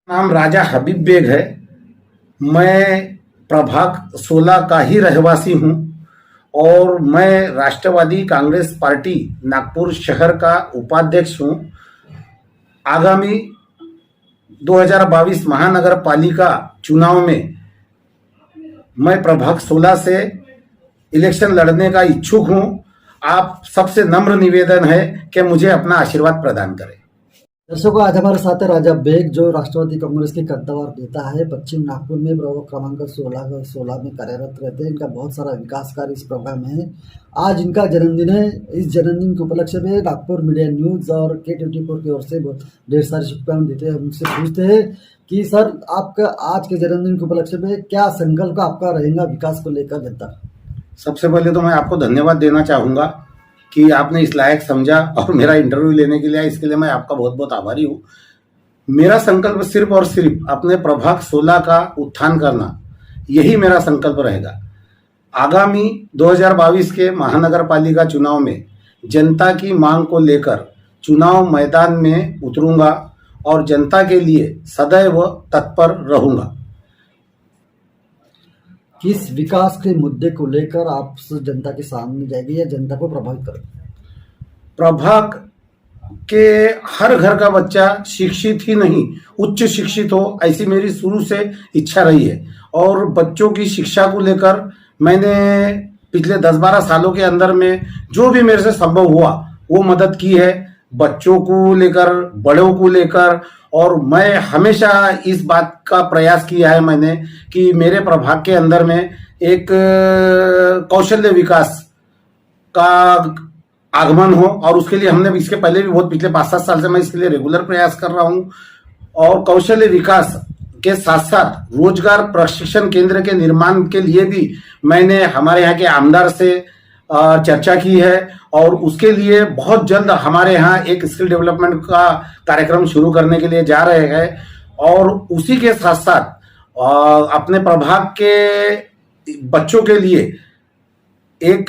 नाम राजा हबीब बेग है। मैं प्रभाग 16 का ही रहवासी हूं और मैं राष्ट्रवादी कांग्रेस पार्टी नागपुर शहर का उपाध्यक्ष हूं। आगामी 2022 महानगर पालिका चुनाव में मैं प्रभाग 16 से इलेक्शन लड़ने का इच्छुक हूं। आप सबसे नम्र निवेदन है कि मुझे अपना आशीर्वाद प्रदान करें। दर्शकों, आज हमारे साथ है राजा बेग, जो राष्ट्रवादी कांग्रेस के कद्दावर नेता है। पश्चिम नागपुर में प्रभाग क्रमांक 16 में कार्यरत रहते हैं। इनका बहुत सारा विकास कार्य इस प्रोग्राम में है। आज इनका जन्मदिन है। इस जन्मदिन के उपलक्ष्य में नागपुर मीडिया न्यूज़ और K24 की ओर से ढेर सारी शुभकामनाएं देते हैं। उनसे पूछते हैं कि सर, आपका आज के जन्मदिन के उपलक्ष्य में क्या संकल्प आपका रहेगा विकास को लेकर जनता? सबसे पहले तो मैं आपको धन्यवाद देना चाहूँगा कि आपने इस लायक समझा और मेरा इंटरव्यू लेने के लिए, इसके लिए मैं आपका बहुत बहुत आभारी हूँ। मेरा संकल्प सिर्फ और सिर्फ अपने प्रभाग 16 का उत्थान करना, यही मेरा संकल्प रहेगा। आगामी 2022 के महानगर पालिका चुनाव में जनता की मांग को लेकर चुनाव मैदान में उतरूंगा और जनता के लिए सदैव तत्पर रहूंगा। किस विकास के मुद्दे को लेकर आप जनता के सामने जाएंगे या जनता को प्रभावित करेंगे? प्रभाग के हर घर का बच्चा शिक्षित ही नहीं, उच्च शिक्षित हो, ऐसी मेरी शुरू से इच्छा रही है। और बच्चों की शिक्षा को लेकर मैंने पिछले 10-12 सालों के अंदर में जो भी मेरे से संभव हुआ वो मदद की है, बच्चों को लेकर, बड़ों को लेकर। और मैं हमेशा इस बात का प्रयास किया है मैंने कि मेरे प्रभाग के अंदर में एक कौशल्य विकास का आगमन हो, और उसके लिए हमने इसके पहले भी बहुत पिछले 5-7 साल से मैं इसके लिए रेगुलर प्रयास कर रहा हूं। और कौशल्य विकास के साथ साथ रोजगार प्रशिक्षण केंद्र के निर्माण के लिए भी मैंने हमारे यहाँ के आमदार से चर्चा की है और उसके लिए बहुत जल्द हमारे यहाँ एक स्किल डेवलपमेंट का कार्यक्रम शुरू करने के लिए जा रहे हैं। और उसी के साथ साथ अपने प्रभाग के बच्चों के लिए एक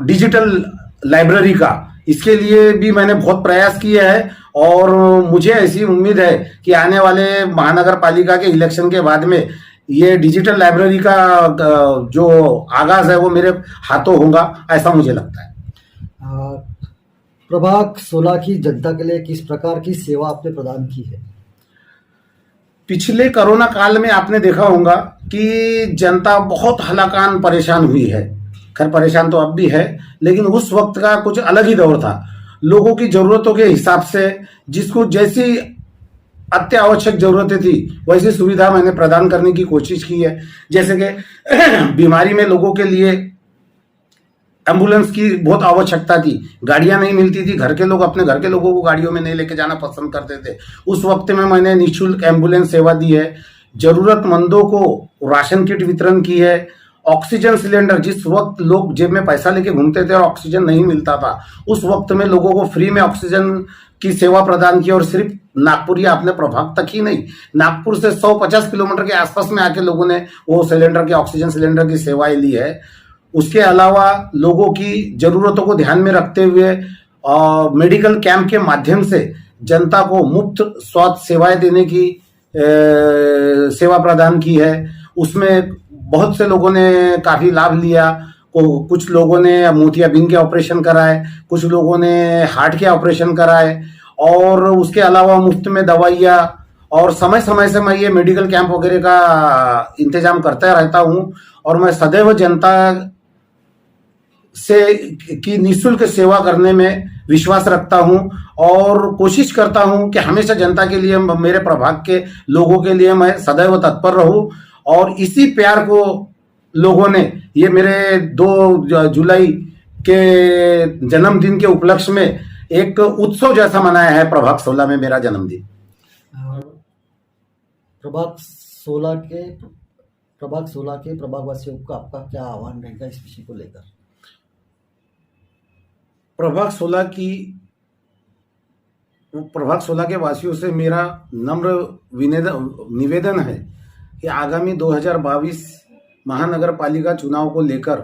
डिजिटल लाइब्रेरी का, इसके लिए भी मैंने बहुत प्रयास किए हैं। और मुझे ऐसी उम्मीद है कि आने वाले महानगर पालिका के इलेक्शन के बाद में ये डिजिटल लाइब्रेरी का जो आगाज है वो मेरे हाथों होगा, ऐसा मुझे लगता है। प्रभाग 16 की जनता के लिए किस प्रकार की सेवा आपने प्रदान की है? पिछले कोरोना काल में आपने देखा होगा कि जनता बहुत हलाकान परेशान हुई है। खैर, परेशान तो अब भी है, लेकिन उस वक्त का कुछ अलग ही दौर था। लोगों की जरूरतों के हिसाब से जिसको जैसी अत्यावश्यक जरूरतें थी वैसी सुविधा मैंने प्रदान करने की कोशिश की है। जैसे कि बीमारी में लोगों के लिए एम्बुलेंस की बहुत आवश्यकता थी, गाड़ियां नहीं मिलती थी, घर के लोग अपने घर के लोगों को गाड़ियों में नहीं लेके जाना पसंद करते थे। उस वक्त में मैंने निःशुल्क एम्बुलेंस सेवा दी है, जरूरतमंदों को राशन किट वितरण की है, ऑक्सीजन सिलेंडर, जिस वक्त लोग जेब में पैसा लेके घूमते थे और ऑक्सीजन नहीं मिलता था, उस वक्त में लोगों को फ्री में ऑक्सीजन की सेवा प्रदान की। और सिर्फ नागपुर या अपने प्रभाग तक ही नहीं, नागपुर से 150 किलोमीटर के आसपास में आके लोगों ने वो सिलेंडर के, ऑक्सीजन सिलेंडर की सेवाएं ली है। उसके अलावा लोगों की जरूरतों को ध्यान में रखते हुए मेडिकल कैंप के माध्यम से जनता को मुफ्त स्वास्थ्य सेवाएं देने की सेवा प्रदान की है। उसमें बहुत से लोगों ने काफी लाभ लिया। कुछ लोगों ने मोतियाबिंद के ऑपरेशन कराए, कुछ लोगों ने हार्ट के ऑपरेशन कराए, और उसके अलावा मुफ्त में दवाइयाँ। और समय समय से मैं ये मेडिकल कैंप वगैरह का इंतजाम करता रहता हूँ। और मैं सदैव जनता से की निःशुल्क सेवा करने में विश्वास रखता हूं और कोशिश करता हूं कि हमेशा जनता के लिए, मेरे प्रभाग के लोगों के लिए मैं सदैव तत्पर रहूं। और इसी प्यार को लोगों ने, ये मेरे 2 जुलाई के जन्मदिन के उपलक्ष्य में एक उत्सव जैसा मनाया है प्रभाग 16 में मेरा जन्मदिन। प्रभाग 16 के प्रभागवासियों को आपका क्या आह्वान रहेगा इस विषय को लेकर? प्रभाग 16 के वासियों से मेरा नम्र निवेदन है कि आगामी 2022 महानगर पालिका चुनाव को लेकर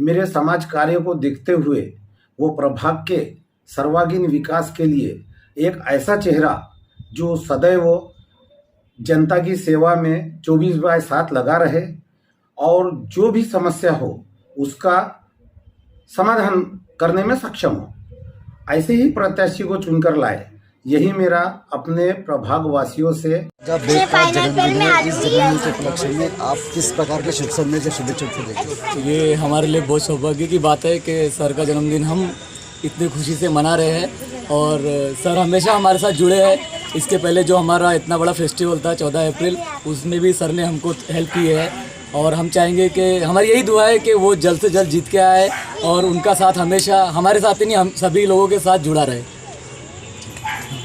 मेरे समाज कार्य को देखते हुए वो प्रभाग के सर्वांगीण विकास के लिए एक ऐसा चेहरा जो सदैव जनता की सेवा में 24/7 लगा रहे और जो भी समस्या हो उसका समाधान करने में सक्षम हो, ऐसे ही प्रत्याशी को चुनकर लाए। यही मेरा अपने प्रभागवासियों से जब बेग का जन्मदिन है, इस जन्मदिन के उपलक्ष्य में आप किस प्रकार के शुभ संदेश या शुभेच्छा देंगे? ये हमारे लिए बहुत सौभाग्य की बात है कि सर का जन्मदिन हम इतनी खुशी से मना रहे हैं और सर हमेशा हमारे साथ जुड़े हैं। इसके पहले जो हमारा इतना बड़ा फेस्टिवल था 14 अप्रैल, उसमें भी सर ने हमको हेल्प की है और हम चाहेंगे कि हमारी यही दुआ है कि वो जल्द से जल्द जीत के आए और उनका साथ हमेशा हमारे साथ ही नहीं, हम सभी लोगों के साथ जुड़ा रहे।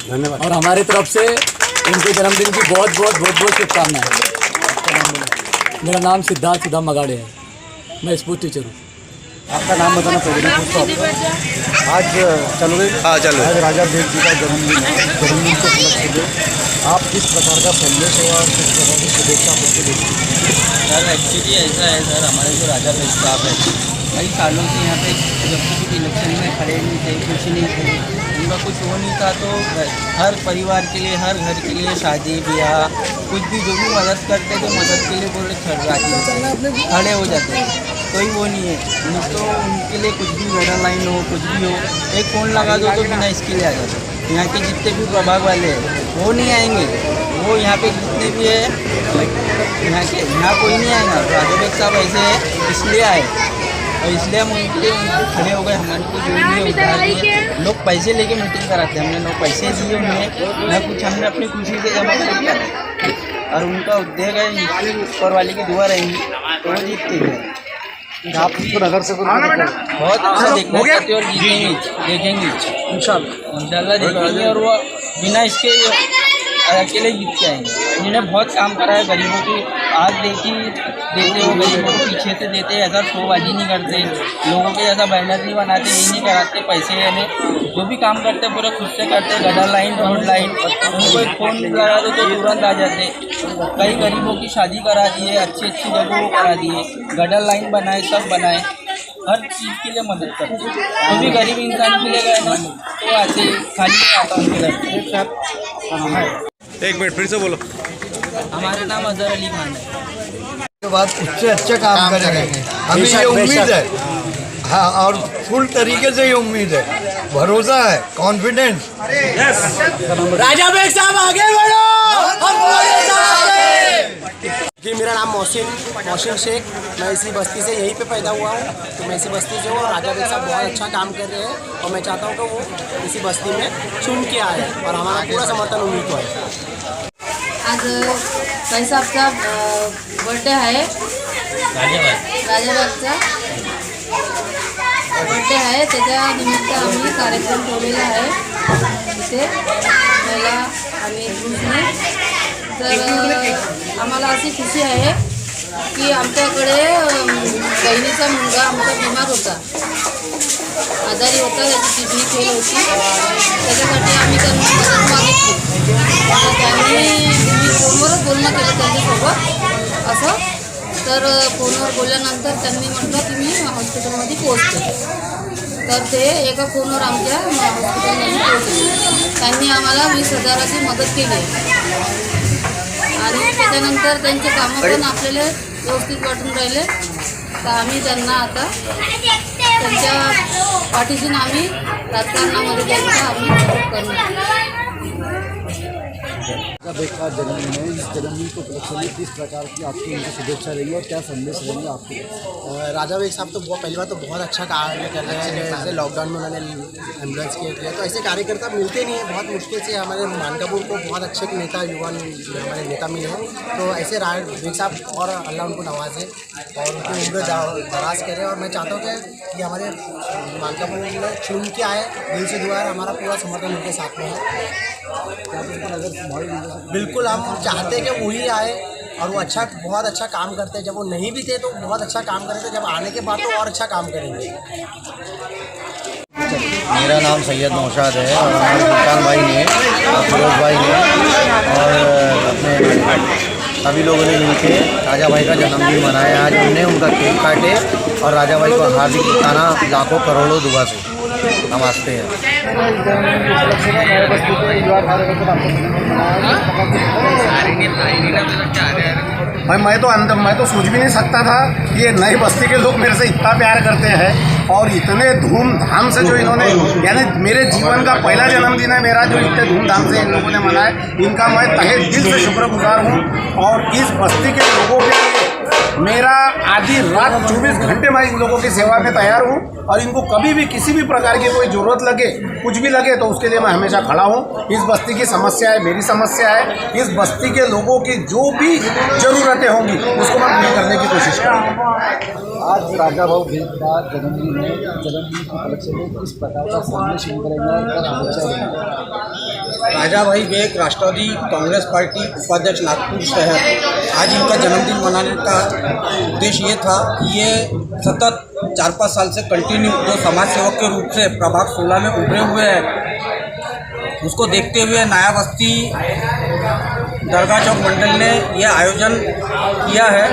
धन्यवाद। और हमारी तरफ से उनके जन्मदिन की बहुत बहुत शुभकामनाएं। मेरा नाम सिद्धार्थ सुधा मगाड़े है, मैं स्पोर्ट्स टीचर हूँ। आपका नाम बताना पहले मैं पूछता हूँ। आज चल रही आज राजा बेग जी का जन्मदिन है। जन्मदिन को उपलक्ष्य में आप किस प्रकार का संदेश और किस प्रकार की शुभेच्छा आपको देते हैं? सर एक्चुअली ऐसा है सर, हमारे जो राजा बेग साहब है कई सालों से यहाँ पे जब भी इलेक्शन में खड़े नहीं थे, कुछ नहीं थे, उनका कुछ हो नहीं था तो हर परिवार के लिए, हर घर के लिए, शादी ब्याह कुछ भी जो भी मदद करते तो मदद के लिए पूरे खड़े हो जाते। कोई वो नहीं है, नहीं तो उनके लिए कुछ भी वेडर लाइन हो, कुछ भी हो, एक फ़ोन लगा दो तो बिना इसके लिए आ जाते। यहाँ के जितने भी प्रभाग वाले हैं वो नहीं आएंगे, वो यहाँ पे जितने भी है यहाँ कोई नहीं आएगा। राजा बेग साहब ऐसे है इसलिए आए और इसलिए हम उनके लिए खड़े हो गए। हमारे को जो भी उधार दिए, लोग पैसे लेके मीटिंग कराते हैं, हमने लोग पैसे दिए उन्हें ना कुछ, हमने अपनी खुशी से जमा किया और उनका उद्देश्य है ऊपर वाले की दुआ रहेंगी तो वो जीतते हैं। आप इसको नगर से बहुत अच्छा देखना चाहते और जीतेंगे, देखेंगे इंशाल्लाह देखेंगे और वो बिना इसके अकेले जीत के आएंगे। इन्होंने बहुत काम करा है गरीबों की, आज देते हो गरीबों को पीछे से देते, ऐसा शोबाजी नहीं करते, लोगों के जैसा बैनर नहीं बनाते, ये नहीं कराते, पैसे यानी जो भी काम करते पूरा खुद से करते। गटर लाइन, रोड लाइन, उनको एक फ़ोन लगा दो तो तुरंत आ जाते। कई गरीबों की शादी करा दिए, अच्छी जगहों करा दिए, गटर लाइन बनाए, सब बनाए, हर चीज़ के लिए मदद करते। तो भी गरीब इंसान के लिए गए ना तो ऐसे खाली नहीं आता उनके घर। एक मिनट फिर से बोलो। हमारा नाम अजहर अली खान है। के बाद उससे अच्छा काम करेंगे, हमें ये उम्मीद है। हाँ, और फुल तरीके से ये उम्मीद है, भरोसा है, कॉन्फिडेंस। राजा बेग साहब आगे बढ़ो, जी मेरा नाम मोहसिन शेख, मैं इसी बस्ती से यहीं पे पैदा हुआ हूँ, तो मैं इसी बस्ती से हूँ। राजा बेग साहब बहुत अच्छा काम कर रहे हैं और मैं चाहता हूँ कि वो इसी बस्ती में चुन के आए और हमारा पूरा समर्थन उन्हीं को है। आज भाई साहेबचा बर्थडे आहे, राजाबागचा बर्थडे आहे, त्याच्या निमित्त आम्ही कार्यक्रम ठेवलेला आहे इथे पहिला आम्ही ग्रुपने। तर आम्हाला अशी खुशी आहे की आमच्याकडे बहिणीचा मुलगा आमचा बिमार होता, आजारी होता, त्याची किडनी फेल होती, त्याच्यासाठी आम्ही त्यांना मदत मागितली। तर त्यांनी फोनवरच बोलणं केलं त्यांच्यासोबत असं, तर फोनवर बोलल्यानंतर त्यांनी म्हटलं की मी हॉस्पिटलमध्ये पोहोचते। तर ते एका फोनवर आमच्या हॉस्पिटलमध्ये पोहोचले, त्यांनी आम्हाला 20,000ची मदत केली आणि त्याच्यानंतर त्यांचे कामं पण आपल्याला व्यवस्थित वाटून राहिले। तर आम्ही त्यांना आता त्यांच्या पाठीशी आम्ही राजकारणामध्ये त्यांचा आम्ही मदत करणार। राजा बेग का जन्मदिन है, इस जन्मदिन को उपलक्ष्य में किस प्रकार की आपकी उनकी शुभेच्छा रहेंगी और क्या संदेश रहेंगे आपको? राजा बेग साहब तो पहली बार तो बहुत अच्छा कार्य कर रहे हैं। जैसे लॉकडाउन में उन्होंने एम्बुलेंस के लिए, तो ऐसे कार्यकर्ता मिलते नहीं हैं, बहुत मुश्किल से हमारे मानकापुर को बहुत अच्छे नेता, युवा हमारे नेता मिले हैं। तो ऐसे बेग साहब और अल्लाह उनको नवाजे और उनकी उम्र दराज करे। और मैं चाहता हूँ कि हमारे मानकापुर में चुन के आए, दिल से दुआ है, हमारा पूरा समर्थन उनके साथ में है। बिल्कुल हम चाहते हैं कि वही आए और वो अच्छा, बहुत अच्छा काम करते हैं। जब वो नहीं भी थे तो बहुत अच्छा काम कर रहे थे, जब आने के बाद तो और अच्छा काम करेंगे। मेरा नाम सैयद नौशाद है और हमारे सुल्तान भाई ने, फिरोज भाई ने और अपने सभी लोगों ने मिलकर राजा भाई का जन्मदिन मनाया। आज हमने उनका केक काटे और राजा भाई को हार्दिक शुभकामना, लाखों करोड़ों दुआ से। नमस्ते हैं। मैं तो सोच भी नहीं सकता था कि ये नई बस्ती के लोग मेरे से इतना प्यार करते हैं और इतने धूमधाम से जो इन्होंने, यानी मेरे जीवन का पहला जन्मदिन है मेरा, जो इतने धूमधाम से इन लोगों ने मनाया, इनका मैं तहे दिल से शुक्रगुजार हूँ। और इस बस्ती के लोगों के लिए मेरा आधी रात 24 घंटे मैं इन लोगों की सेवा में तैयार हूँ और इनको कभी भी किसी भी प्रकार की कोई ज़रूरत लगे, कुछ भी लगे, तो उसके लिए मैं हमेशा खड़ा हूँ। इस बस्ती की समस्या है, मेरी समस्या है, इस बस्ती के लोगों की जो भी ज़रूरतें होंगी उसको मैं पूरी करने की कोशिश करूँगा। आज राजा भाऊ बेग का जन्मदिन है, जन्मदिन के उपलक्ष्य में किस प्रकार का संदेश करेंगे? राजा भाई बेग राष्ट्रवादी कांग्रेस पार्टी उपाध्यक्ष नागपुर शहर, आज इनका जन्मदिन मनाने का उद्देश्य ये था कि ये सतत 4-5 साल से कंटिन्यू जो समाज सेवक के रूप से प्रभाग 16 में उभरे हुए हैं, उसको देखते हुए नया बस्ती दरगाह चौक मंडल ने यह आयोजन किया है।